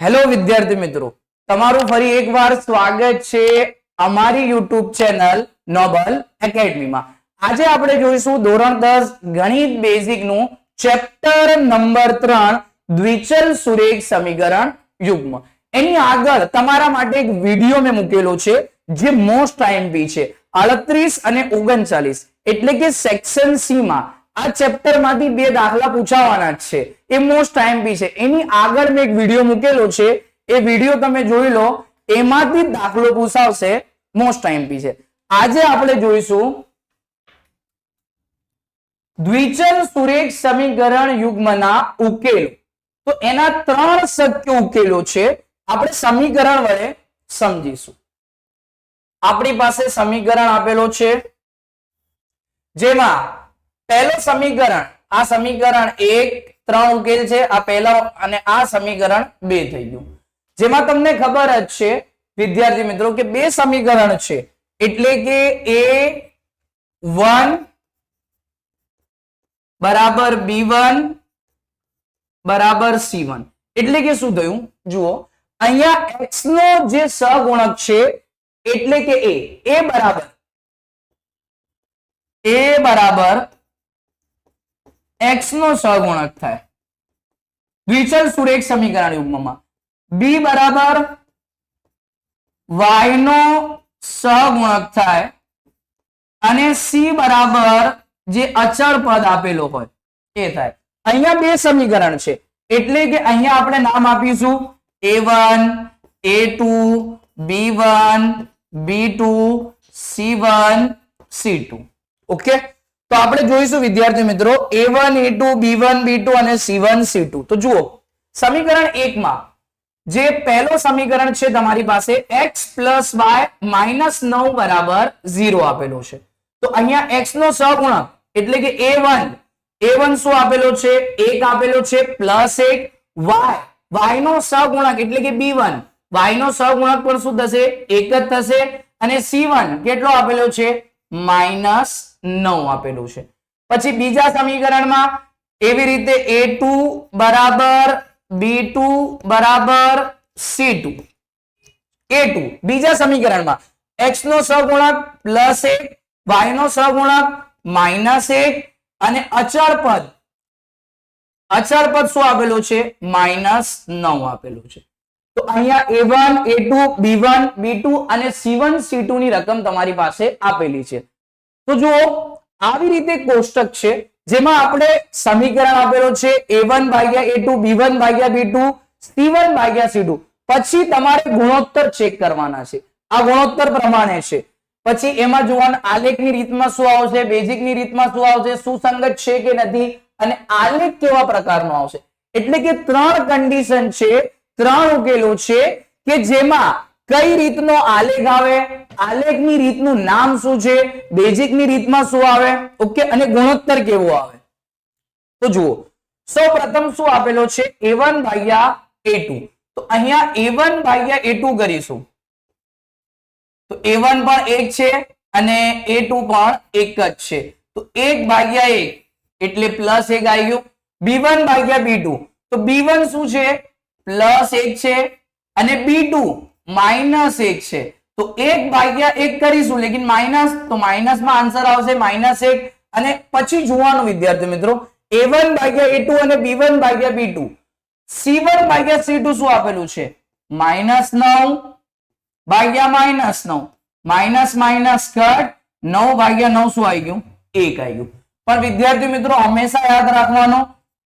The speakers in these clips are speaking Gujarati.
હેલો વિદ્યાર્થી મિત્રો, તમારું ફરી એકવાર સ્વાગત છે અમારી યુટ્યુબ ચેનલ નોબલ એકેડમીમાં. આજે આપણે જોઈશું ધોરણ 10 ગણિત બેઝિક નું ચેપ્ટર નંબર 3 દ્વિચલ સુરેખ સમીકરણ યુગ્મ. એની આગળ તમારા માટે એક વિડિયો મેં મૂકેલો છે જે મોસ્ટ આઈએમપી છે 38 અને 39 એટલે કે સેક્શન સી માં આ ચેપ્ટર માંથી બે દાખલા પૂછાવાના છે. એ મોસ્ટ આઈએમપી છે. એની આગળ મેં એક વિડિયો મૂકેલો છે, એ વિડિયો તમે જોઈ લો, એમાંથી દાખલો પૂછાવશે, મોસ્ટ આઈએમપી છે. આજે આપણે જોઈશું દ્વિચલ સુરેખ સમીકરણ યુગ્મના ઉકેલો. તો એના 3 શક્ય ઉકેલો છે, આપણે સમીકરણ વડે સમજીશું. આપણી પાસે સમીકરણ આપેલો છે, જેમાં પહેલો સમીકરણ, આ સમીકરણ 1 3 ઉકેલ છે, આ પહેલો અને આ સમીકરણ 2 થઈ ગયું. જેમાં તમને ખબર જ છે વિદ્યાર્થી મિત્રો કે બે સમીકરણ છે, એટલે કે A1 બરાબર B1 બરાબર C1. એટલે કે શું થયું જુઓ, અહીંયા x નો જે સહગુણક છે એટલે કે A બરાબર x નો સહગુણક થાય દ્વિચલ સુરેખ સમીકરણ યુગ્મમાં, b બરાબર y નો સહગુણક થાય અને c બરાબર જે અચળ પદ આપેલો હોય એ થાય. અહીંયા બે સમીકરણ છે, એટલે કે અહીંયા આપણે નામ આપીશું A1 A2 B1 B2 C1 C2. Okay, તો આપણે જોઈશું વિદ્યાર્થી મિત્રો A1 A2 B1 B2 અને C1 C2. તો જુઓ સમીકરણ 1 માં જે પહેલો સમીકરણ છે તમારી પાસે x y -9 બરાબર 0 આપેલો છે. તો અહીંયા x નો સહગુણક એટલે કે A1 શું આપેલો છે 1 આપેલો છે પ્લસ 1 y નો સહગુણક એટલે કે B1 y નો સહગુણક પણ શું થશે 1 જ થશે અને C1 કેટલો આપેલો છે -9 આપેલું છે. પછી બીજા સમીકરણમાં એવી રીતે A2 બરાબર B2 બરાબર C2. A2 બીજા સમીકરણમાં x નો સહગુણક પ્લસ 1 y નો સહગુણક -1 અને અચળ પદ શું આપેલું છે -9 આપેલું છે. તો અહીંયા A1 A2 B1 B2 અને C1 C2 ની રકમ તમારી પાસે આપેલી છે. તો જુઓ આવી રીતે કોષ્ટક છે, જેમાં આપણે સમીકરણ આપેલો છે A1 ભાગ્યા A2 B1 ભાગ્યા B2 C1 ભાગ્યા C2. પછી તમારે ગુણોત્તર ચેક કરવાના છે, આ ગુણોત્તર પ્રમાણે છે. પછી એમાં જોવાનું આલેખની રીતમાં શું આવશે, બેઝિકની રીતમાં શું આવશે, સુસંગત છે કે નથી અને આલેખ કેવા પ્રકારનો આવશે. એટલે કે 3 કન્ડિશન છે, 3 ઉકેલો છે કે જેમાં કઈ રીતનો આલેખ આવે, આલેખની રીતનું નામ શું છે, બેઝિકની રીતમાં શું આવે, ઓકે, અને ગુણોત્તર કેવો આવે. તો જુઓ સૌપ્રથમ શું આપેલો છે A1 ભાગ્યા A2. તો અહીંયા A1 ભાગ્યા A2 કરીશું તો A1 પણ 1 છે અને A2 પણ 1 જ છે. તો 1 ભાગ્યા 1 એટલે પ્લસ 1 આવી ગયું. B1 ભાગ્યા B2 તો B1 શું છે પ્લસ 1 છે અને B2 -1 છે. તો 1 ભાગ્યા 1 કરીશું લેકિન માઇનસ, તો માઇનસ માં આન્સર આવશે -1. અને પછી જોવાનું વિદ્યાર્થી મિત્રો A1 ભાગ્યા A2 અને B1 ભાગ્યા B2 C1 ભાગ્યા C2 શું આપેલું છે -9 ભાગ્યા -9 માઇનસ માઇનસ કટ 9 ભાગ્યા 9 શું આવી ગયું 1 આવી ગયું. પણ વિદ્યાર્થી મિત્રો હંમેશા યાદ રાખવાનું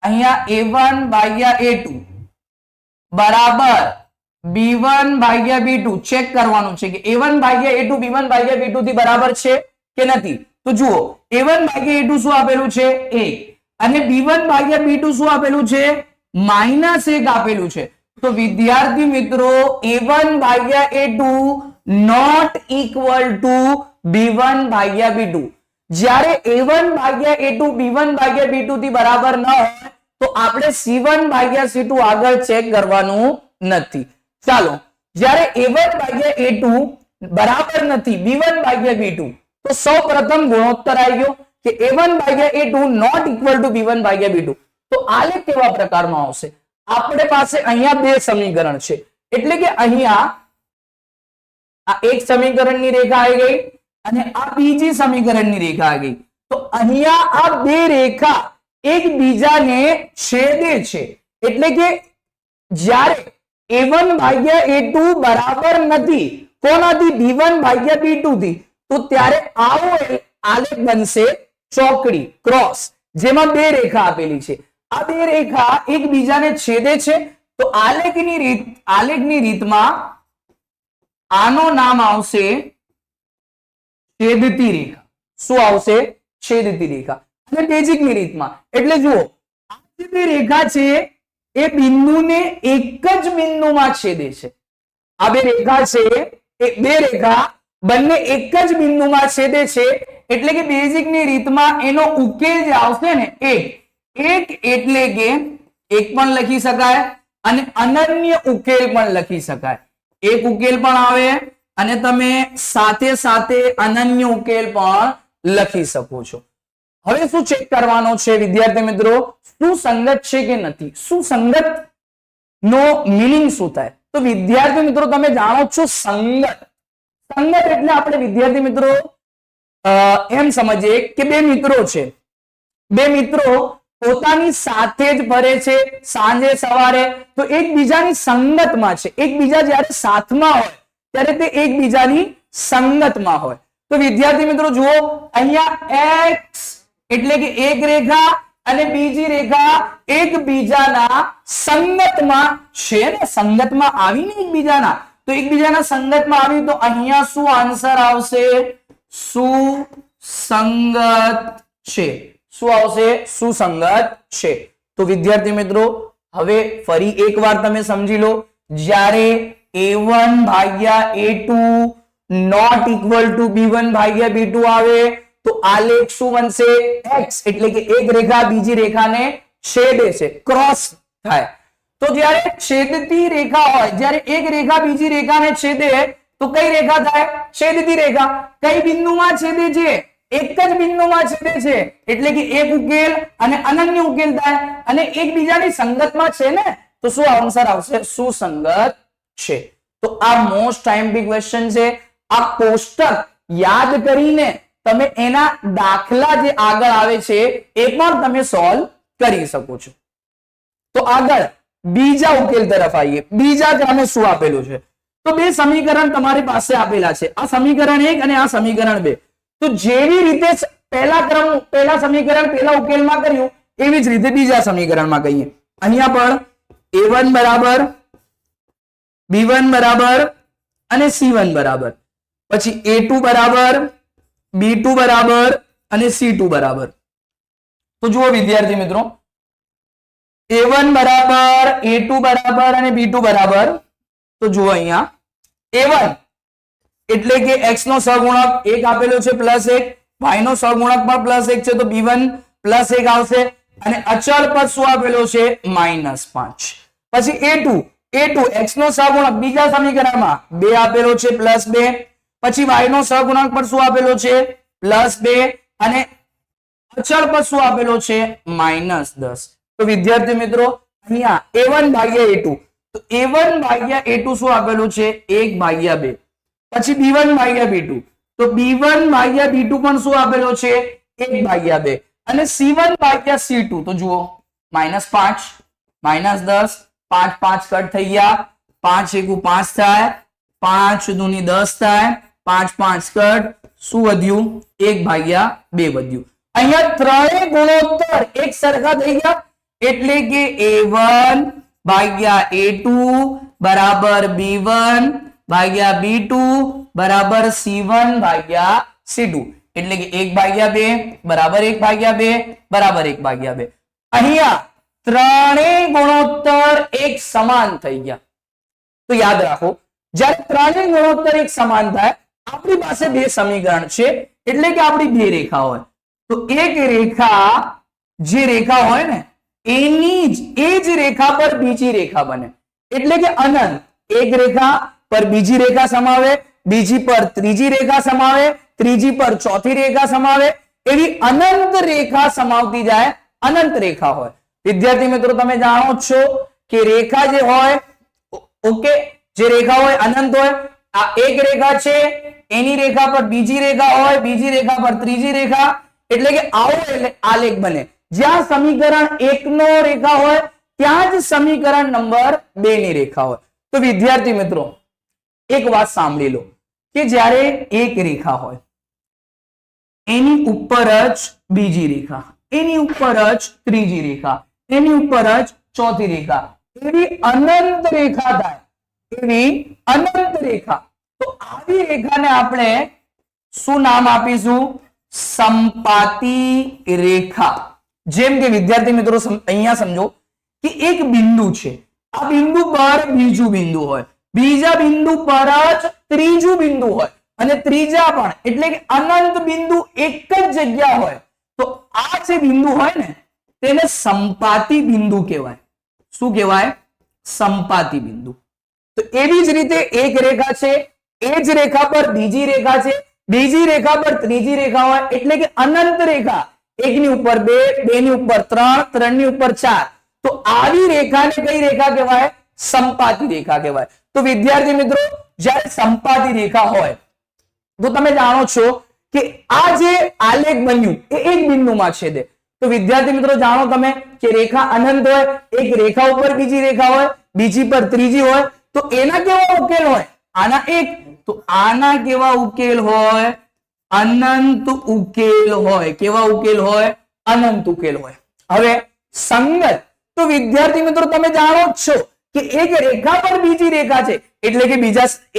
અહીંયા A1 ભાગ્યા A2 બરાબર B1 ભાગ્યા B2 ચેક કરવાનું છે કે A1 ભાગ્યા A2 B1 ભાગ્યા B2 થી બરાબર છે કે નથી. તો જુઓ A1 ભાગ્યા A2 શું આપેલું છે 1 અને B1 ભાગ્યા B2 શું આપેલું છે -1 આપેલું છે. તો વિદ્યાર્થી મિત્રો A1 ભાગ્યા A2 not equal to B1 ભાગ્યા B2. જ્યારે A1 ભાગ્યા A2 B1 ભાગ્યા B2 થી બરાબર ન હોય તો આપણે C1 ભાગ્યા C2 આગળ ચેક કરવાનું નથી. ચાલો જ્યારે A1 ભાગ્યા A2 બરાબર નથી B1 ભાગ્યા B2 તો સૌપ્રથમ ગુણોત્તર આવી ગયો કે A1 ભાગ્યા A2 not equal to B1 ભાગ્યા B2. તો આલેખ કેવા પ્રકારનો આવશે, આપણે પાસે અહીંયા બે સમીકરણ છે એટલે કે અહીંયા આ એક સમીકરણની રેખા આવી ગઈ અને આ બીજી સમીકરણની રેખા આવી ગઈ તો અહીંયા આ બે રેખા એકબીજાને છેદે છે એટલે કે જ્યારે a1 ભાગ્યા a2 બરાબર નથી કોનાથી b1 ભાગ્યા b2 થી તો ત્યારે આવો આલેખ બનશે ચોકડી ક્રોસ જેમાં બે રેખા આપેલી છે આ બે રેખા એકબીજાને છેદે છે તો આલેખની રીતમાં આનું નામ આવશે છેદતી રેખા શું આવશે છેદતી રેખા અને બેઝિકની રીતમાં એટલે જુઓ આ જે બે રેખા છે એ બિંદુને એક જ બિંદુમાં છેદે છે આ બે રેખા છે એ બે રેખા બંને એક જ બિંદુમાં છેદે છે એટલે કે બેઝિકની રીતમાં એનો ઉકેલ જે આવશે ને એક એટલે કે એક પણ લખી શકાય અને અનન્ય ઉકેલ પણ લખી શકાય એક ઉકેલ પણ આવે અને તમે સાથે સાથે અનન્ય ઉકેલ પણ લખી શકો છો હવે શું ચેક કરવાનો છે વિદ્યાર્થી મિત્રો સુસંગત છે કે નથી સુસંગત નો મીનિંગ શું થાય તો વિદ્યાર્થી મિત્રો તમે જાણો છો સંગત એટલે આપણે વિદ્યાર્થી મિત્રો એમ સમજીએ કે બે મિત્રો છે બે મિત્રો પોતાની સાથે જ ફરે છે સાંજે સવારે તો એકબીજાની સંગતમાં છે એકબીજા જ્યારે સાથમાં હોય ત્યારે તે એકબીજાની સંગતમાં હોય તો વિદ્યાર્થી મિત્રો જુઓ અહીંયા x એટલે કે એક રેખા અને બીજી રેખા એકબીજાના સંગતમાં છે ને સંગતમાં આવીને એકબીજાના તો એકબીજાના સંગતમાં આવી તો અહીંયા શું આન્સર આવશે સુસંગત છે શું આવશે સુસંગત છે તો વિદ્યાર્થી મિત્રો હવે ફરી એકવાર તમે સમજી લો જ્યારે a1 ભાગ્યા a2 not equal to b1 ભાગ્યા b2 આવે તો આલેખ શું બનશે x એટલે કે એક રેખા બીજી રેખાને છેદે છે ક્રોસ થાય તો જ્યારે છેદતી રેખા હોય જ્યારે એક રેખા બીજી રેખાને છેદે તો કઈ રેખા થાય છેદતી રેખા કઈ બિંદુમાં છેદે છે એક જ બિંદુમાં છેદે છે એટલે કે એક ઉકેલ અને અનન્ય ઉકેલ થાય અને એકબીજાની સંગતમાં છે ને તો શું આન્સર આવશે સુસંગત છે તો આ મોસ્ટ આઈએમપી ક્વેશ્ચન છે આ કોષ્ટક યાદ કરીને તમે એના દાખલા જે આગળ આવે છે એ પણ તમે સોલ્વ કરી શકો છો તો આગળ બીજા ઉકેલ તરફ આવીએ બીજા ક્રમે શું આપેલું છે તો બે સમીકરણ તમારી પાસે આપેલા છે આ સમીકરણ 1 અને આ સમીકરણ 2 તો જેવી રીતે પહેલા સમીકરણ પહેલા ઉકેલમાં કર્યું એવી જ રીતે બીજા સમીકરણમાં કહીએ અહીંયા પણ a1 બરાબર b1 બરાબર અને c1 બરાબર પછી a2 બરાબર b2 બરાબર અને c2 બરાબર તો જુઓ વિદ્યાર્થી મિત્રો a1 બરાબર a2 બરાબર અને b2 બરાબર તો જુઓ અહીંયા a1 એટલે કે x નો સહગુણક 1 આપેલો છે +1 y નો સહગુણક પણ +1 છે તો b1 +1 આવશે અને અચળ પદ શું આપેલો છે -5 પછી a2 x નો સહગુણક બીજા સમીકરણમાં 2 આપેલો છે +2 પછી y નો સહગુણક પણ શું આપેલો છે +2 અને અચળ પદ શું આપેલો છે -10 તો વિદ્યાર્થી મિત્રો અહીંયા a1 ભાગ્યા a2 તો a1 ભાગ્યા a2 શું આપેલું છે 1/2 પછી b1 ભાગ્યા b2 તો b1 ભાગ્યા b2 પણ શું આપેલો છે 1/2 અને c1 ભાગ્યા c2 તો જુઓ -5 -10 5 5 કટ થઈ ગયા 5 * 1 5 થાય 5 * 2 10 થાય 5 5 કટ શું વધ્યું 1/2 વધ્યું અહીંયા ત્રણેય ગુણોત્તર એક સરખા થઈ ગયા એટલે કે a1 ભાગ્યા a2 બરાબર b1 ભાગ્યા b2 બરાબર c1 ભાગ્યા c2 એટલે કે 1/2 બરાબર 1/2 બરાબર 1/2 અહીંયા ત્રણેય ગુણોત્તર એક સમાન થઈ ગયા તો યાદ રાખો જ્યારે ત્રણેય ગુણોત્તર એક સમાન થાય આપણી પાસે બે સમીકરણ છે એટલે કે આપણી બે રેખા હોય તો એક રેખા જે રેખા હોય ને એની જ એ જ રેખા પર બીજી રેખા બને એટલે કે અનંત એક રેખા પર બીજી રેખા સમાવે બીજી પર ત્રીજી રેખા સમાવે ત્રીજી પર ચોથી રેખા સમાવે એવી અનંત રેખા સમાવતી જાય અનંત રેખા હોય વિદ્યાર્થી મિત્રો તમે જાણો છો કે રેખા જે હોય, ઓકે, જે રેખા હોય અનંત હોય, આ એક રેખા છે, એની રેખા પર બીજી રેખા હોય, બીજી રેખા પર ત્રીજી રેખા, એટલે કે આવો આલેખ બને. જ્યાં સમીકરણ 1 નો રેખા હોય ત્યાં જ સમીકરણ નંબર 2 ની રેખા હોય. તો વિદ્યાર્થી મિત્રો એક વાત સાંભળી લો કે જ્યારે એક રેખા હોય એની ઉપર જ બીજી રેખા, એની ઉપર જ ત્રીજી રેખા, એની ઉપર જ ચોથી રેખા, એવી અનંત રેખા થાય, એવી અનંત રેખા. તો આવી રેખાને આપણે શું નામ આપીશું? સંપાતી રેખા. જેમ કે વિદ્યાર્થી મિત્રો અહીંયા સમજો કે એક બિંદુ છે, આ બિંદુ પર બીજું બિંદુ હોય, બીજા બિંદુ પર જ ત્રીજું બિંદુ હોય, અને ત્રીજા પણ, એટલે કે અનંત બિંદુ એક જ જગ્યા હોય. તો આ જે બિંદુ હોય ને તેને સંપાતી બિંદુ કહેવાય. શું કહેવાય? સંપાતી બિંદુ. તો એવી જ રીતે એક રેખા છે, એ જ રેખા પર બીજી રેખા છે, બીજી રેખા પર ત્રીજી રેખા હોય, એટલે કે અનંત રેખા. એકની ઉપર 2, 2 ની ઉપર 3, 3 ની ઉપર 4. તો આવી રેખાને કઈ રેખા કહેવાય? સંપાતી રેખા કહેવાય. તો વિદ્યાર્થી મિત્રો જ્યારે સંપાતી રેખા હોય તો તમે જાણો છો કે આ જે આલેખ બન્યું એ એક બિંદુમાં છેદે. તો વિદ્યાર્થી મિત્રો જાણો તમે કે રેખા અનંત હોય, એક રેખા ઉપર બીજી રેખા હોય, બીજી પર ત્રીજી હોય, તો એના કેવા ઉકેલ હોય? આના એક. તો આના કેવા ઉકેલ હોય? અનંત ઉકેલ હોય. કેવા ઉકેલ હોય? અનંત ઉકેલ હોય. હવે સંગત, તો વિદ્યાર્થી મિત્રો તમે જાણો જ છો કે એક રેખા પર બીજી રેખા છે, એટલે કે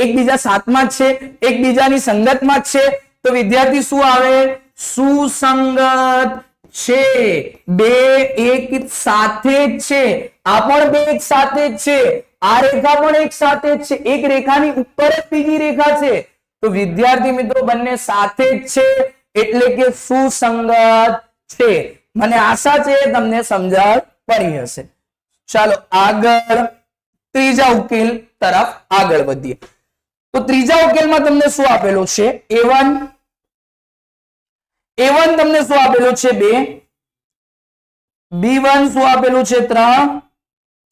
એકબીજા સાથમાં જ છે, એકબીજાની સંગતમાં જ છે. તો વિદ્યાર્થી શું આવે? સુસંગત છે. બે એક સાથે જ છે, આ પણ બે એક સાથે જ છે, આ રેખા પણ એક સાથે જ છે, એક રેખાની ઉપર જ બીજી રેખા છે. તો વિદ્યાર્થી મિત્રો બંને સાથે જ છે, એટલે કે સુસંગત છે. મને આશા છે તમને સમજ પડી હશે. ચાલો આગળ ત્રીજા ઉકેલ તરફ આગળ વધીએ. તો ત્રીજા ઉકેલમાં તમને શું આપેલું છે? A1 તમને શું આપેલું છે? 2. B1 શું આપેલું છે? 3.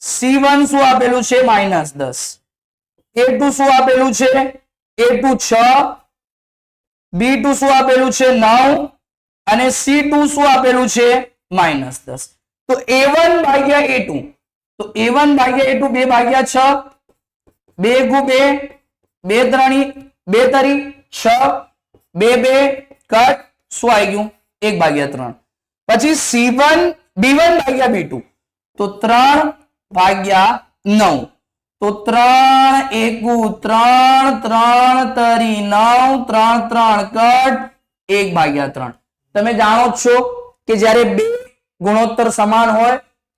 C1 શું આપેલું છે? -10. A2 શું આપેલું છે? A2 6. B2 શું આપેલું છે? 9. અને C2 શું આપેલું છે? -10. તો A1 ભાગ્યા A2, તો A1 ભાગ્યા A2 2 ભાગ્યા 6, 2 ગુ 2, 2 ત્રણી 2 તરી 6, 2 2 કટ, શું આવી ગયું? 1 ભાગ્યા 3. પછી C1 B1 ભાગ્યા B2, તો 3 ભાગ્યા 9, તો 3 1 ગુ 3, 3 તરી 9, 3 3 કટ, 1 ભાગ્યા 3. તમે જાણો છો કે જ્યારે બે ગુણોત્તર સમાન હોય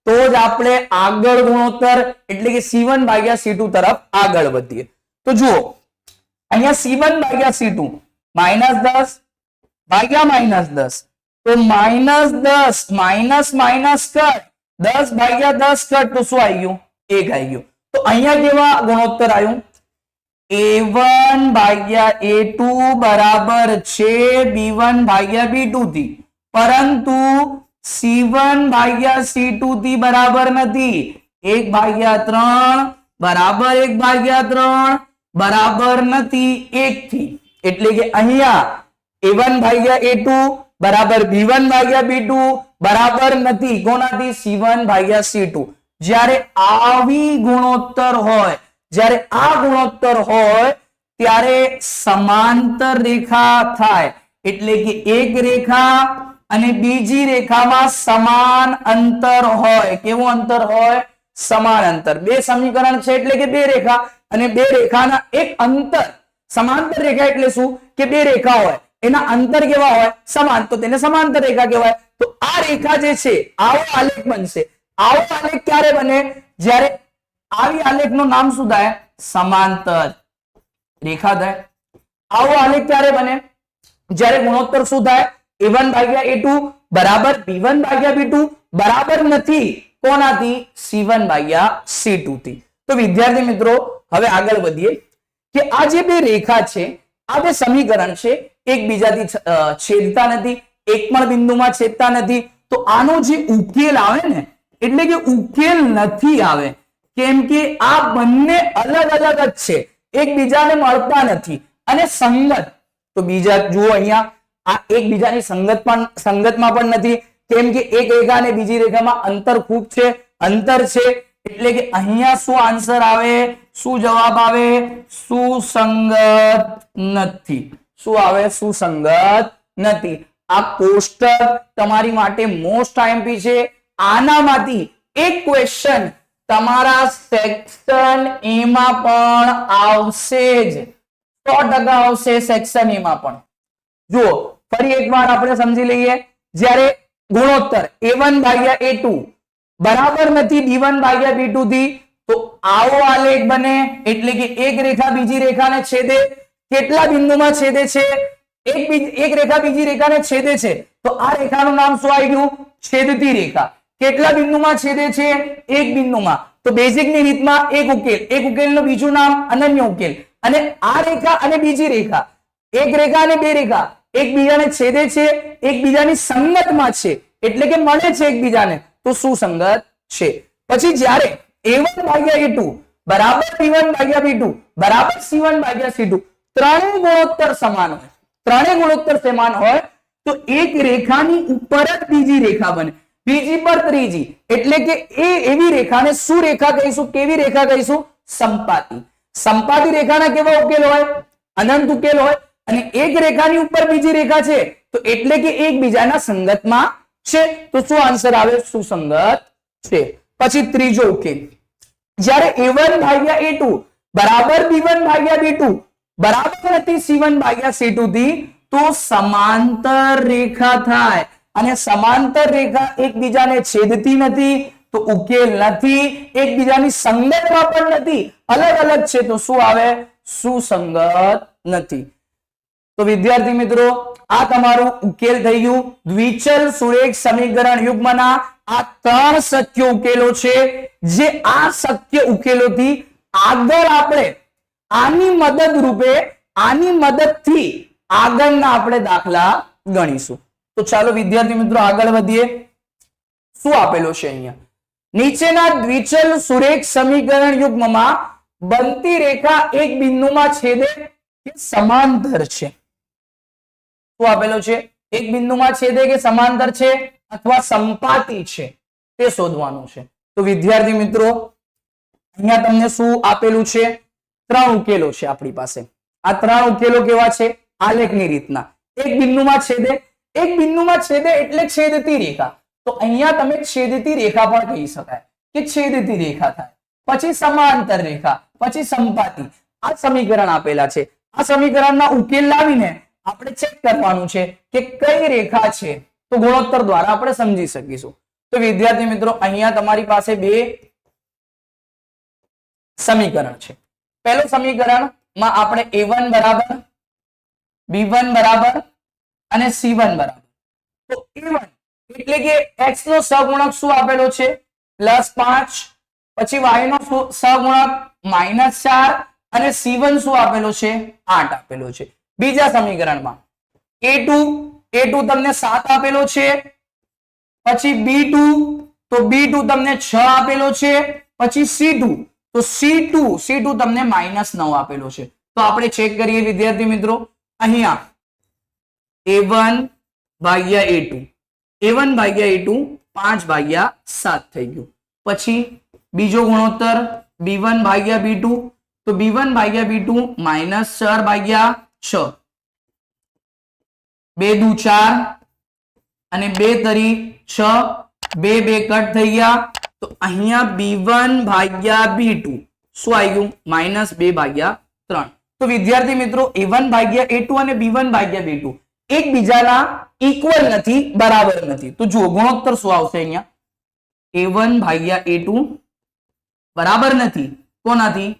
તો જ આપણે આગળ ગુણોત્તર એટલે કે C1 ભાગ્યા C2 તરફ આગળ વધીએ. તો જુઓ અહીંયા C1 ભાગ્યા C2 -10 ભાગ્યા -10, તો -10 માઇનસ માઇનસ કટ, 10 ભાગ્યા 10 કટ, તો શું આવી ગયું? 1 આવી ગયું. તો અહીંયા કેવા ગુણોત્તર આવ્યું? A1 ભાગ્યા A2 બરાબર છે B1 ભાગ્યા B2 થી, પરંતુ C1 ભાગ્યા C2 થી બરાબર નથી. 1 ભાગ્યા 3 બરાબર 1 ભાગ્યા 3 બરાબર નથી 1 થી, એટલે કે અહીંયા A1 ભાગ્યા A2 બરાબર B1 ભાગ્યા B2 બરાબર નથી કોનાથી? C1 ભાગ્યા C2. જ્યારે આવી ગુણોત્તર હોય, જ્યારે આ ગુણોત્તર હોય ત્યારે સમાંતર રેખા થાય, એટલે કે એક રેખા અને બીજી રેખામાં સમાન અંતર હોય. કેવું અંતર હોય? સમાન અંતર. બે સમીકરણ છે એટલે કે બે રેખા, અને બે રેખાના એક અંતર. સમાંતર રેખા એટલે શું? કે બે રેખા હોય એના અંતર કેવા હોય? સમાન, તો તેને સમાંતર રેખા કહેવાય. તો આ રેખા જે છે આવો આલેખ બનશે. આવો આલેખ ક્યારે બને? જ્યારે આવી આલેખ નું નામ શું થાય? સમાંતર રેખા થાય. આવો આલેખ ક્યારે બને? જ્યારે ગુણોત્તર શું થાય? A1 ભાગ્યા A2 બરાબર B1 ભાગ્યા B2 બરાબર નથી કોનાથી? C1 ભાગ્યા C2 થી. તો વિદ્યાર્થી મિત્રો હવે આગળ વધીએ કે આ જે બે રેખા છે, આ બે સમીકરણ છે, એકબીજાથી છેદતા નથી, એક પણ બિંદુમાં છેદતા નથી. તો આનો જે ઉકેલ આવે ને, એટલે કે ઉકેલ નથી આવે, કેમ કે આ બંને અલગ અલગ જ છે, એકબીજાને મળતા નથી અને સંગત. તો બીજા જુઓ અહીંયા આ એકબીજાની સંગતમાં પણ નથી, કેમ કે એક રેખા અને બીજી રેખામાં અંતર ખૂબ છે, અંતર છે, એટલે કે અહીંયા શું આન્સર આવે, શું જવાબ આવે, સુસંગત નથી. શું આવે, સુસંગત નથી. આ કોષ્ટક તમારી માટે મોસ્ટ આઈએમપી છે. આનામાંથી એક ક્વેશ્ચન તમારા સેક્શન એ માં પણ આવશે જ, 100% આવશે સેક્શન એ માં પણ. જુઓ ફરી એકવાર આપણે સમજી લઈએ, જ્યારે ગુણોત્તર a1 ભાગ્યા a2 બરાબર નથી b1 ભાગ્યા b2 થી, તો આવો આલેખ બને, એટલે કે એક રેખા બીજી રેખાને છેદે. કેટલા બિંદુમાં છેદે છે, એક રેખા બીજી રેખાને છેદે છે, તો આ રેખાનું નામ શું આવી ગયું, છેદતી રેખા. કેટલા બિંદુમાં છેદે છે, એક બિંદુમાં, તો બેઝિકની રીતમાં એક ઉકેલ, એક ઉકેલનું બીજું નામ અનન્ય ઉકેલ. અને આ રેખા અને બીજી રેખા, એક રેખા અને બે રેખા એકબીજાને છેદે છે, એકબીજાની સંગતમાં છે, એટલે કે મળે છે એકબીજાને, તો સુસંગત છે. પછી જ્યારે a1 ભાગ્યા a2 બરાબર b1 ભાગ્યા b2 બરાબર c1 ભાગ્યા c2 ત્રણેય ગુણોત્તર સમાન હોય, ત્રણેય ગુણોત્તર સમાન હોય, તો એક રેખાની ઉપર જ બીજી રેખા બને, બીજી પર ત્રીજી, એટલે કે એવી રેખાને શું રેખા કહીશું, કેવી રેખા કહીશું, સંપાતી. સંપાતી રેખાના કેવા ઉકેલ હોય, અનંત ઉકેલ હોય. અને એક રેખાની ઉપર બીજી રેખા છે, તો એટલે કે એકબીજાના સંગતમાં છે, તો શું આન્સર આવે, સુસંગત છે. પછી ત્રીજો ઉકેલ, જ્યારે a1 ભાગ્યા a2 બરાબર b1 ભાગ્યા b2 બરાબર નથી c1 ભાગ્યા c2 થી, તો સમાંતર રેખા થાય. અને સમાંતર રેખા એકબીજાને છેદતી નથી, તો ઉકેલ નથી, એકબીજાની સંગતમાં પણ નથી, અલગ અલગ છે, તો શું આવે, સુસંગત નથી. તો વિદ્યાર્થી મિત્રો આ તમારું ઉકેલ થઈ ગયું. દ્વિચલ સુરેખ સમીકરણ યુગ્મના આ ત્રણ શક્ય ઉકેલો છે, જે આ શક્ય ઉકેલોથી આગળ આપણે આની મદદ રૂપે, આની મદદથી આગળના આપણે દાખલા ગણીશું. તો ચાલો વિદ્યાર્થી મિત્રો આગળ વધીએ. શું આપેલો છે અહીંયા, નીચેના દ્વિચલ સુરેખ સમીકરણ યુગ્મમાં બનતી રેખા એક બિંદુમાં છેદે કે સમાંતર છે. શું આપેલો છે, એક બિંદુમાં છેદે કે સમાંતર છે અથવા સંપાતી છે, તે શોધવાનું છે. તો વિદ્યાર્થી મિત્રો અહીંયા તમને શું આપેલું છે, ત્રણ ઉકેલો છે આપણી પાસે. આ ત્રણ ઉકેલો કેવા છે, આલેખની રીતના. એક બિંદુમાં છેદે, એક બિંદુમાં છેદે એટલે છેદતી રેખા, તો અહીંયા તમે છેદતી રેખા પણ કહી શકાય કે છેદતી રેખા થાય. પછી સમાંતર રેખા, પછી સંપાતી. આ સમીકરણ આપેલા છે. આ સમીકરણના ઉકેલ લાવીને આપણે ચેક કરવાનું છે કે કઈ રેખા છે, તો ગુણોત્તર દ્વારા આપણે સમજી શકીશું. તો વિદ્યાર્થી મિત્રો અહીંયા તમારી પાસે બે સમીકરણ છે. પહેલું સમીકરણમાં આપણે a1 બરાબર b1 બરાબર અને c1 બરાબર, તો a1 એટલે કે x નો સહગુણક શું આપેલો છે, +5, પછી y નો સહગુણક -4 અને c1 શું આપેલો છે, 8 આપેલો છે. બીજા સમીકરણમાં a2 તમને 7 આપેલો છે, પછી b2 તો b2 તમને 6 આપેલો છે, પછી c2 તો c2 તમને -9 આપેલો છે. તો આપણે ચેક કરીએ વિદ્યાર્થી મિત્રો. અહીંયા a1 ભાગ્યા a2 5/7 થઈ ગયું. પછી બીજો ગુણોત્તર b1 ભાગ્યા b2, તો b1 ભાગ્યા b2 -4/6, 2 દુ 4 અને 2 તરી 6, 2 કટ થઈ ગયા. તો અહીંયા b1 ભાગ્યા b2 શું આવી ગયું, -2/3. તો વિદ્યાર્થી મિત્રો a1 ભાગ્યા a2 અને b1 ભાગ્યા b2 એકબીજાના ઇક્વલ નથી, બરાબર નથી. તો જુઓ ગુણોત્તર શું આવશે અહીંયા, a1 ભાગ્યા a2 બરાબર નથી કોનાથી,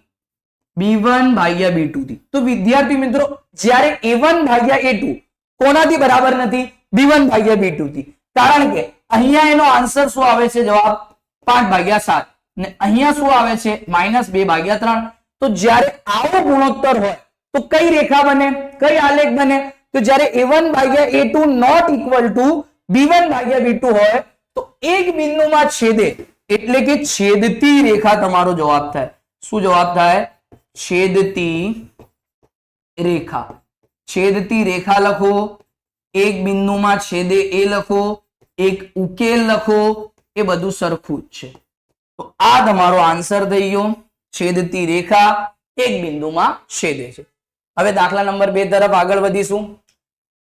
b1 ભાગ્યા b2 થી. તો વિદ્યાર્થી મિત્રો જ્યારે a1 ભાગ્યા a2 કોનાથી બરાબર નથી, b1 ભાગ્યા b2 થી, કારણ કે અહીંયા એનો આન્સર શું આવે છે, જવાબ 5/7 ને અહીંયા શું આવે છે, -2/3. તો જ્યારે આવો ગુણોત્તર હોય તો કઈ રેખા બને, કઈ આલેખ બને, તો જ્યારે a1 ભાગ્યા a2 not equal to b1 ભાગ્યા b2 હોય, તો એક બિંદુમાં છેદે એટલે કે છેદતી રેખા તમારો જવાબ થાય. શું જવાબ થાય? છેદતી રેખા. છેદતી રેખા લખો, એક બિંદુમાં છેદે એ લખો, એક ઉકેલ લખો, એ બધું સરખું જ છે. તો આ તમારો આન્સર થઈ ગયો. છેદતી રેખા એક બિંદુમાં છેદે છે. હવે દાખલા નંબર 2 તરફ આગળ વધીશું.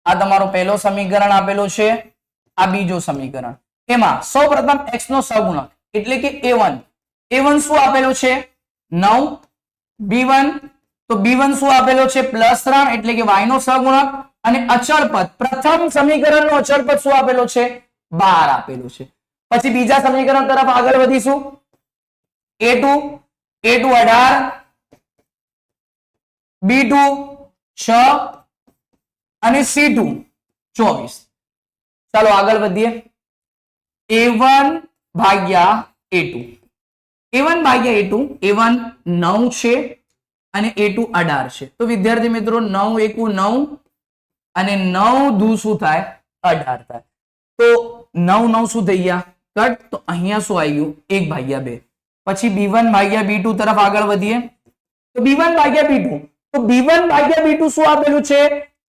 આ તમારો પહેલો સમીકરણ આપેલો છે, આ બીજો સમીકરણ. એમાં સૌપ્રથમ x નો સહગુણક એટલે કે a1. a1 શું આપેલો છે? 9. b1 તો b1 શું આપેલો છે? +3 એટલે કે y નો સહગુણક. અને અચળ પદ, પ્રથમ સમીકરણનો અચળ પદ શું આપેલો છે? 12 આપેલું છે. પછી બીજા સમીકરણ તરફ આગળ વધીશું. a2 18, b2 6 અને c2 24. ચાલો આગળ વધીએ. a1 ભાગ્યા a2. a1 ભાગ્યા a2, a1 9 છે અને a2 18 છે. તો વિદ્યાર્થી મિત્રો 9 એકુ 9 અને 9 દુ શું થાય? 18 થાય. તો 9 9 શું થઈ ગયા? કટ. તો અહીંયા શું આવી ગયું? 1 ભાગ્યા 2. પછી b1 ભાગ્યા b2 તરફ આગળ વધીએ. તો b1 ભાગ્યા b2, તો b1 ભાગ્યા b2 શું આપેલું છે?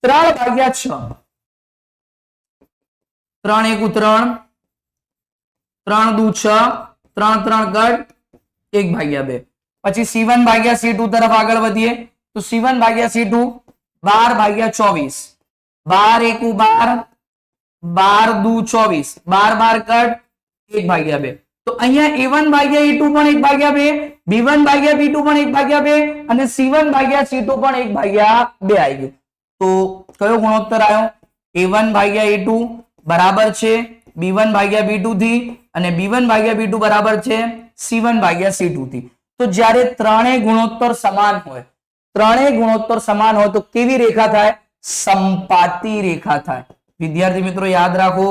3 ભાગ્યા 6. 3 એકુ 3, 3 દુ 6, 3 3 કટ, 1 ભાગ્યા 2. પછી c1 ભાગ્યા c2 તરફ આગળ વધીએ. તો c1 ભાગ્યા c2 12 ભાગ્યા 24. 12 એકુ 12, 12 દુ 24, 12 12 કટ, 1 ભાગ્યા 2. તો અહીંયા a1 ભાગ્યા a2 પણ 1 ભાગ્યા 2, b1 ભાગ્યા b2 પણ 1 ભાગ્યા 2 અને c1 ભાગ્યા c2 પણ 1 ભાગ્યા 2 આવી ગયું. તો કયો ગુણોત્તર આવ્યો? a1 ભાગ્યા a2 બરાબર છે b1 ભાગ્યા b2 થી અને b1 ભાગ્યા b2 બરાબર છે c1 ભાગ્યા c2 થી. તો જ્યારે ત્રણેય ગુણોત્તર સમાન હોય, ત્રણેય ગુણોત્તર સમાન હોય તો કેવી રેખા થાય? સંપાતી રેખા થાય. વિદ્યાર્થી મિત્રો યાદ રાખો,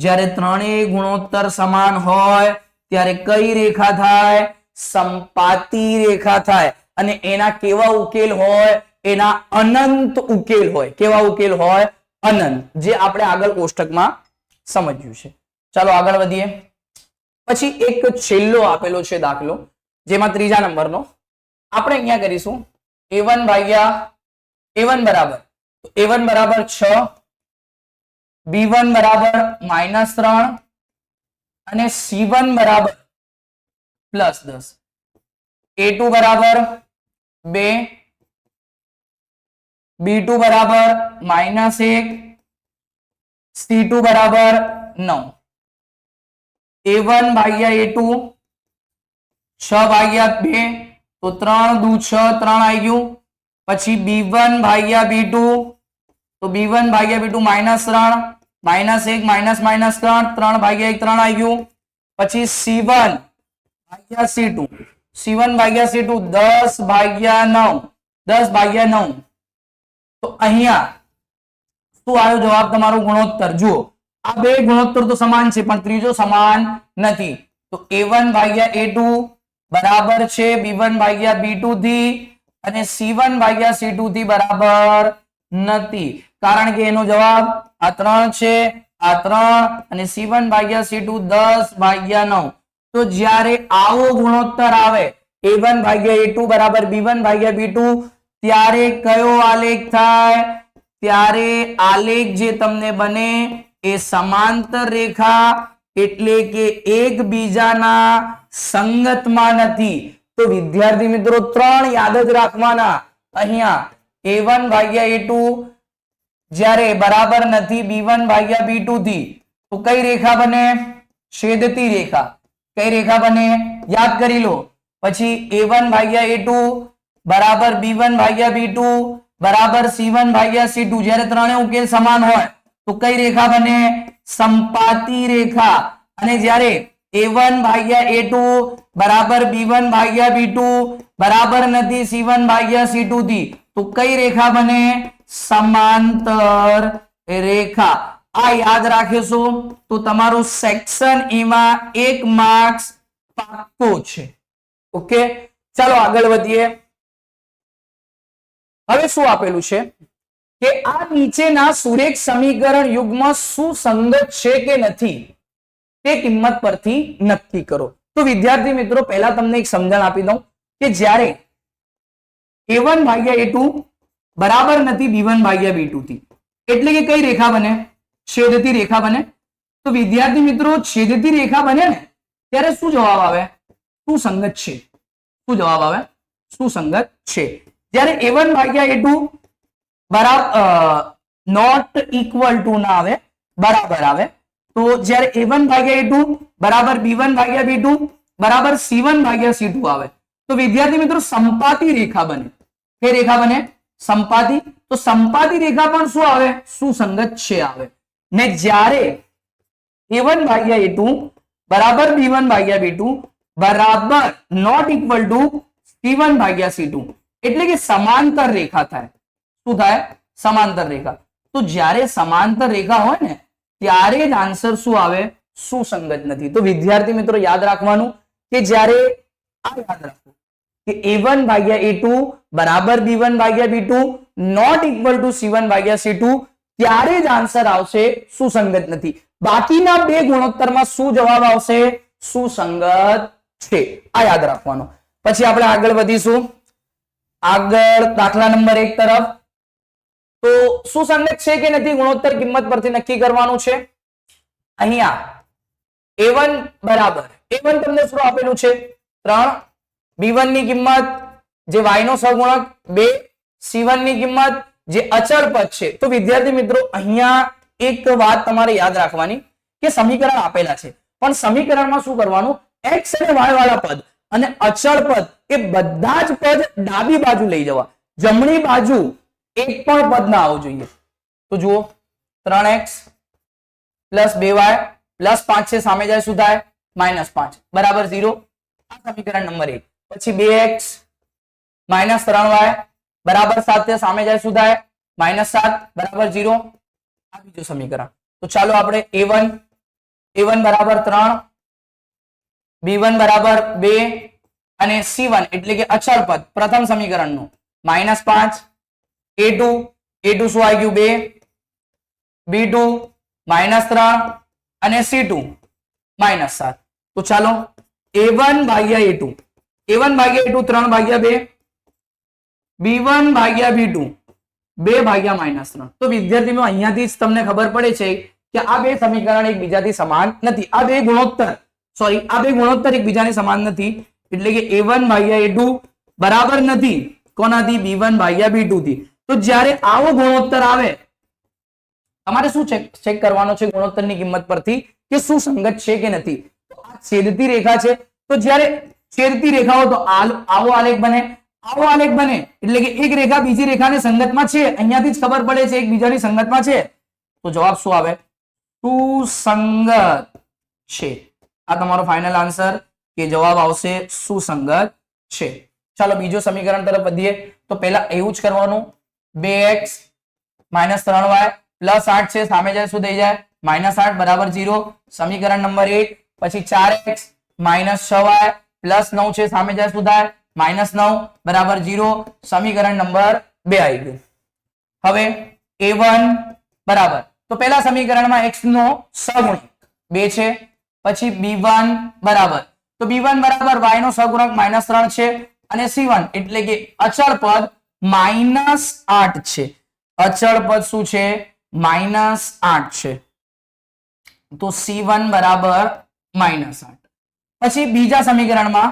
જ્યારે ત્રણેય ગુણોત્તર સમાન હોય ત્યારે કઈ રેખા થાય? સંપાતી રેખા થાય. અને એના કેવા ઉકેલ હોય? એના અનંત ઉકેલ હોય. કેવા ઉકેલ હોય? અનંત. જે આપણે આગળ કોષ્ટકમાં સમજ્યું છે. ચાલો આગળ વધીએ. પછી એક છેલ્લો આપેલો છે દાખલો, જેમાં ત્રીજા નંબરનો આપણે અહીંયા કરીશું. a1 ભાગ્યા a1 બરાબર, a1 બરાબર 6, b1 બરાબર -3 અને c1 બરાબર +10. a2 બરાબર 2, b2 બરાબર -1, c2 બરાબર 9. a1 ભાગ્યા a2 6 ભાગ્યા 2 તો 3 દુ 6, 3 આવી ગયું. પછી b1 ભાગ્યા b2 તો b1 ભાગ્યા b2 -3, -1 -3 ભાગ્યા 1 3 આવી ગયું. પછી c1 ભાગ્યા c2, c1 ભાગ્યા c2 10 ભાગ્યા 9, 10 ભાગ્યા 9. તો અહીંયા શું આવ્યો જવાબ તમારો? ગુણોત્તર. જુઓ આ બે ગુણોત્તર તો સમાન છે પણ ત્રીજો સમાન નથી. તો a1 ભાગ્યા a2 બરાબર છે b1 ભાગ્યા b2 થી અને c1 ભાગ્યા c2 થી બરાબર નથી, કારણ કે એનો જવાબ આ 3 છે, આ 3 અને c1 ભાગ્યા c2 10 ભાગ્યા 9. તો જ્યારે આવો ગુણોત્તર આવે a1 ભાગ્યા a2 બરાબર b1 ભાગ્યા b2, ત્યારે કયો આલેખ થાય? ત્યારે આલેખ જે તમને બને એ સમાંતર રેખા એટલે કે એકબીજાના સંગતમાં નથી. તો વિદ્યાર્થી મિત્રો 3 યાદ જ રાખવાના. અહીંયા a1 ભાગ્યા a2 જ્યારે બરાબર નથી b1 ભાગ્યા b2 થી, તો કઈ રેખા બને? છેદતી રેખા. કઈ રેખા બને? યાદ કરી લો. પછી a1 ભાગ્યા a2 બરાબર b1 ભાગ્યા b2 બરાબર c1 ભાગ્યા c2. જ્યારે ત્રણેય ઉકેલ સમાન હોય તો કઈ રેખા બને? સંપાતી રેખા. અને જ્યારે a1 ભાગ્યા a2 બરાબર b1 ભાગ્યા b2 બરાબર નથી c1 ભાગ્યા c2 થી, તો કઈ રેખા બને? સમાંતર રેખા. આ યાદ રાખીશો તો તમારું સેક્શન એમાં 1 માર્ક્સ પાક્કો છે. ઓકે, ચાલો આગળ વધીએ. હવે શું આપેલું છે કે આ નીચેના સુરેખ સમીકરણ યુગ્મ સુસંગત છે કે નથી તે કિંમત પરથી નક્કી કરો. તો વિદ્યાર્થી મિત્રો પહેલા તમને એક સમજણ આપી દઉં કે જ્યારે a1 ભાગ્યા a2 બરાબર નથી b1 ભાગ્યા b2 થી, એટલે કે કઈ રેખા બને? છેદતી રેખા બને. તો વિદ્યાર્થી મિત્રો છેદતી રેખા બને ને ત્યારે શું જવાબ આવે? સુસંગત છે. શું જવાબ આવે? સુસંગત છે. જ્યારે a1 ભાગ્યા a2 બરાબર નોટ ઇક્વલ ટુ ના આવે, બરાબર આવે. તો જ્યારે a1 ભાગ્યા a2 બરાબર b1 ભાગ્યા b2 બરાબર c1 ભાગ્યા c2 આવે તો વિદ્યાર્થી મિત્રો સંપાતી રેખા બને. કઈ રેખા બને? સંપાતી. તો સંપાતી રેખા પણ શું આવે? સુસંગત છે આવે. ને જ્યારે a1 ભાગ્યા a2 બરાબર b1 ભાગ્યા b2 બરાબર નોટ ઇક્વલ ટુ c1 ભાગ્યા c2 એટલે કે સમાંતર રેખા થાય. શું થાય? સમાંતર રેખા. તો જ્યારે સમાંતર રેખા હોય ને ત્યારે જ આન્સર શું આવે? સુસંગત નથી. તો વિદ્યાર્થી મિત્રો યાદ રાખવાનું કે જ્યારે આ યાદ રાખો કે a1 ભાગ્યા a2 બરાબર b1 ભાગ્યા b2 not equal to c1 ભાગ્યા c2 ત્યારે જ આન્સર આવશે સુસંગત નથી. બાકીના બે ગુણોત્તરમાં શું જવાબ આવશે? સુસંગત છે. આ યાદ રાખવાનું. પછી આપણે આગળ વધીશું. આગળ દાખલા નંબર 1 તરફ. તો સુસંગત છે કે નથી ગુણોત્તર કિંમત પરથી નક્કી કરવાનું છે. અહીંયા a1 બરાબર a1 તમને શું આપેલું છે? 3. b1 ની કિંમત જે y નો સહગુણક 2, c1 ની કિંમત જે અચળ પદ છે. તો વિદ્યાર્થી મિત્રો અહીંયા એક વાત તમારે યાદ રાખવાની કે સમીકરણ આપેલા છે પણ સમીકરણમાં શું કરવાનું? x અને y વાળા પદ અને અચળ પદ એ બધા જ પદ ડાબી બાજુ લઈ જવા. જમણી બાજુ એક પણ પદ ના આવવું જોઈએ. તો જુઓ 3x પ્લસ 2y પ્લસ 5 છે, સામે જાય શું થાય? -5 બરાબર 0. આ સમીકરણ નંબર 1. પછી 2x માઇનસ 3y બરાબર 7 છે, સામે જાય શું થાય? -7 બરાબર 0. આ બીજું સમીકરણ. તો ચાલો આપણે a1 બરાબર 3, b1 બરાબર 2 અને c1 એટલે કે અચળ પદ પ્રથમ સમીકરણનું -5, a2 શું આવી ગયું? 2, b2 -3 અને c2 -7. તો ચાલો a1 ભાગ્યા a2 3 ભાગ્યા 2, b1 ભાગ્યા b2 2 ભાગ્યા -3. તો વિદ્યાર્થીઓ અહીંયાથી જ તમને ખબર પડે છે કે આ બે સમીકરણ એકબીજાથી સમાન નથી. આ બે ગુણોત્તર એકબીજાને સમાન નથી. એટલે કે a1 ભાગ્યા a2 બરાબર નથી કોનાથી? b1 ભાગ્યા b2 થી. તો જ્યારે આવો ગુણોત્તર આવે તમારે શું ચેક કરવાનો છે ગુણોત્તરની કિંમત પરથી કે સુસંગત છે કે નથી? તો આ છેદતી રેખા છે. તો જ્યારે છેદતી રેખા હોય તો આવો આલેખ બને, આવો આલેખ બને એટલે કે એક રેખા બીજી રેખાને સંગતમાં છે. અહીંયાથી જ ખબર પડે છે એકબીજાની સંગતમાં છે. તો જવાબ શું આવે? સુસંગત છે. આ તમારો ફાઇનલ આન્સર કે જવાબ આવશે સુસંગત છે. ચાલો બીજો સમીકરણ તરફ વધીએ. તો પહેલા એવું જ કરવાનું. 2x -3y પ્લસ 8 છે, સામે જાય શું થઈ જાય? -8 બરાબર 0. સમીકરણ નંબર 1. પછી 4x -6y પ્લસ 9 છે, સામે જાય શું થાય? -9 બરાબર 0. સમીકરણ નંબર 2 આવી ગયું. હવે a1 બરાબર તો પહેલા સમીકરણમાં x નો સહગુણક 2 છે. પછી b1 બરાબર તો b1 બરાબર y નો સહગુણક -3 છે અને c1 એટલે કે અચળ પદ -8 છે. અચળ પદ શું છે? -8 છે. તો c1 બરાબર -8. પછી બીજા સમીકરણમાં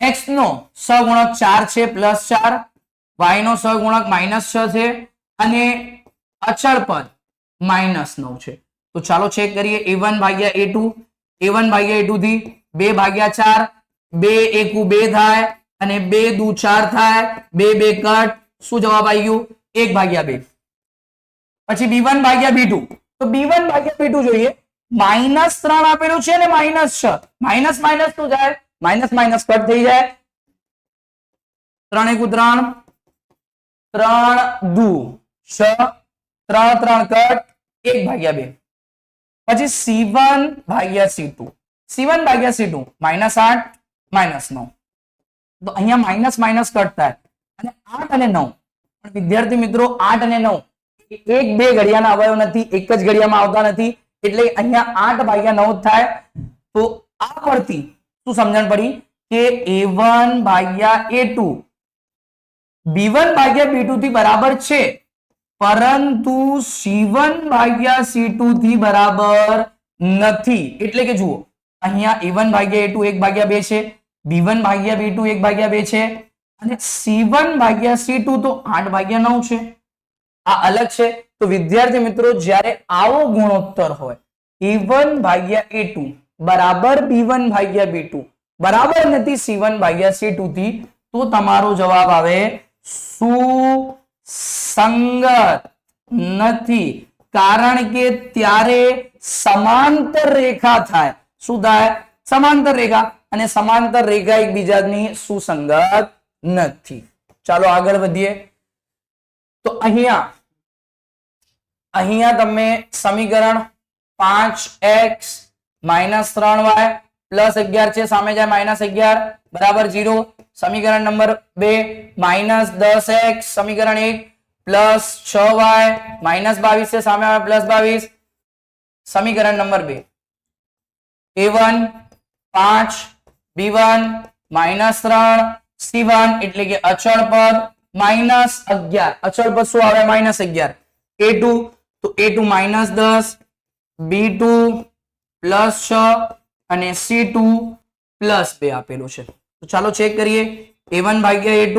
x નો સહગુણક 4 છે પ્લસ 4, y નો સહગુણક -6 છે અને અચળ પદ -9 છે. તો ચાલો ચેક કરીએ. a1 ભાગ્યા a2 થી 2 ભાગ્યા 4, 2 એકુ 2 થાય અને 2 દુ 4 થાય, 2 2 કટ. શું જવાબ આવી ગયું? 1 ભાગ્યા 2. પછી b1 ભાગ્યા b2 તો b1 ભાગ્યા b2 જોઈએ. -3 આપેલું છે ને -6 માઇનસ માઇનસ શું જાય? માઇનસ માઇનસ કટ થઈ જાય. 3 એકુ 3, 3 દુ 6, 3 3 કટ, 1 ભાગ્યા 2. પછી c1 ભાગ્યા c2 -8 -9. તો અહીંયા માઇનસ માઇનસ કટ થાય અને 8 અને 9. પણ વિદ્યાર્થી મિત્રો 8 અને 9 એક બે ઘડિયાના અવયવ નથી, એક જ ઘડિયામાં આવતા નથી. એટલે અહીંયા 8 ભાગ્યા 9 થાય. તો આ પરથી શું સમજણ પડી કે a1 ભાગ્યા a2 b1 ભાગ્યા b2 થી બરાબર છે, પરંતુ c1 ભાગ્યા c2 થી બરાબર નથી. એટલે કે જુઓ અહીંયા a1 ભાગ્યા a2 1 ભાગ્યા 2 છે, b1 ભાગ્યા b2 1 ભાગ્યા 2 છે, અને c1 ભાગ્યા c2 તો 8 ભાગ્યા 9 છે. આ અલગ છે. તો વિદ્યાર્થી મિત્રો જ્યારે આવો ગુણોત્તર હોય a1 ભાગ્યા a2 બરાબર b1 ભાગ્યા b2 બરાબર નથી c1 ભાગ્યા c2 થી, તો તમારો જવાબ આવે સુસંગત નથી. કારણ કે ત્યારે સમાંતર રેખા થાય. શું થાય? સમાંતર રેખા, અને સમાંતર રેખા એકબીજાની સુસંગત નથી. ચાલો આગળ વધીએ. તો અહીંયા તમે સમીકરણ 5x માઇનસ 3y પ્લસ 11 છે, સામે જાય માઇનસ 11 બરાબર 0. સમીકરણ નંબર 2 માઇનસ 10x, સમીકરણ 1 પ્લસ 6y માઇનસ 22 છે, સામે આવે પ્લસ 22. સમીકરણ number 2 a1 5 b1 minus 3 c1 એટલે કે અચળ પદ માઇનસ 11, અચળ પદ શું આવે? માઇનસ 11. a2 તો a2 માઇનસ 10, b2 પ્લસ 6 અને c2 પ્લસ 2 આપેલું છે. તો ચાલો ચેક કરીએ. a1 ભાગ્યા a2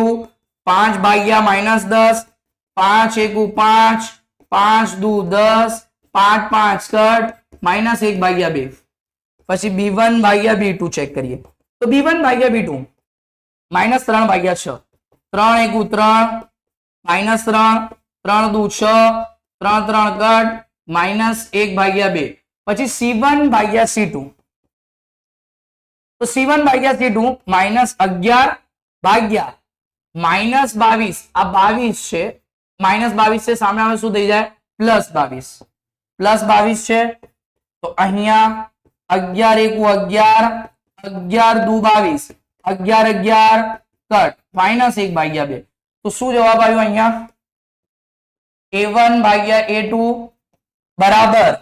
5 ભાગ્યા માઇનસ 10, 5 એકુ 5, 5 દુ 10, 5 5 કટ માઇનસ 1 ભાગ્યા 2. પછી b1 ભાગ્યા b2 ચેક કરીએ. તો b1 ભાગ્યા b2 માઇનસ 3 ભાગ્યા 6, 3 એકુ 3 માઇનસ 3, 3 દુ 6, 3 3 કટ માઇનસ 1 ભાગ્યા 2. પછી c1 ભાગ્યા c2, તો c1 ભાગ્યા c2 માઇનસ 11 ભાગ્યા માઇનસ 22, આ 22 છે, માઇનસ 22 છે, સામે આવે શું થઈ જાય? પ્લસ 22, પ્લસ 22 છે. તો અહીંયા 11 એકુ 11, 11 દુ 22, 11 11 કટ માઇનસ 1 ભાગ્યા 2. તો શું જવાબ આવ્યો અહીંયા? a1 ભાગ્યા a2 બરાબર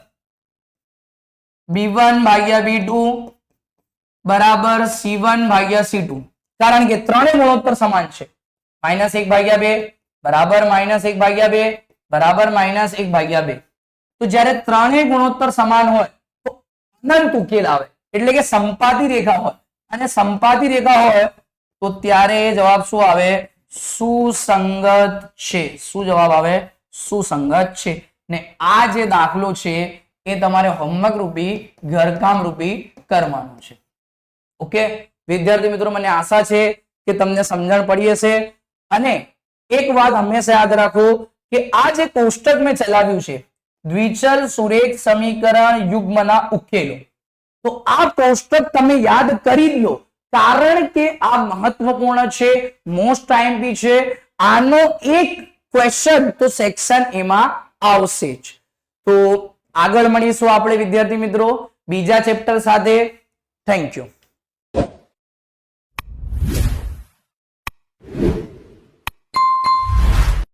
b1 ભાગ્યા b2 બરાબર c1 ભાગ્યા c2. કારણ કે ત્રણેય ગુણોત્તર સમાન છે. માઇનસ 1 ભાગ્યા 2 બરાબર માઇનસ 1 ભાગ્યા 2 બરાબર માઇનસ 1 ભાગ્યા 2. તો જ્યારે ત્રણેય ગુણોત્તર સમાન હોય તો અનંત ઉકેલ આવે, એટલે કે સંપાતી રેખા હોય, અને સંપાતી રેખા હોય તો ત્યારે જવાબ શું આવે? સુસંગત છે. શું જવાબ આવે? સુસંગત છે. ને આ જે દાખલો છે એ તમારે હોમવર્ક રૂપી ઘરકામ રૂપી કરવાનું છે. ઓકે વિદ્યાર્થી મિત્રો, મને આશા છે કે તમને સમજણ પડી હશે. અને એક વાત હંમેશા યાદ રાખો કે આ જે કોષ્ટક મેં ચલાવ્યું છે દ્વિચલ સુરેખ સમીકરણ યુગ્મના ઉકેલો, તો આ કોષ્ટક તમે યાદ કરી લો, કારણ કે આ મહત્વપૂર્ણ છે, મોસ્ટ આઈએમપી છે. આનો એક ક્વેશ્ચન તો સેક્શન એમાં આવશે જ. તો આગળ મળીશું આપણે વિદ્યાર્થી મિત્રો બીજા ચેપ્ટર સાથે. Thank you.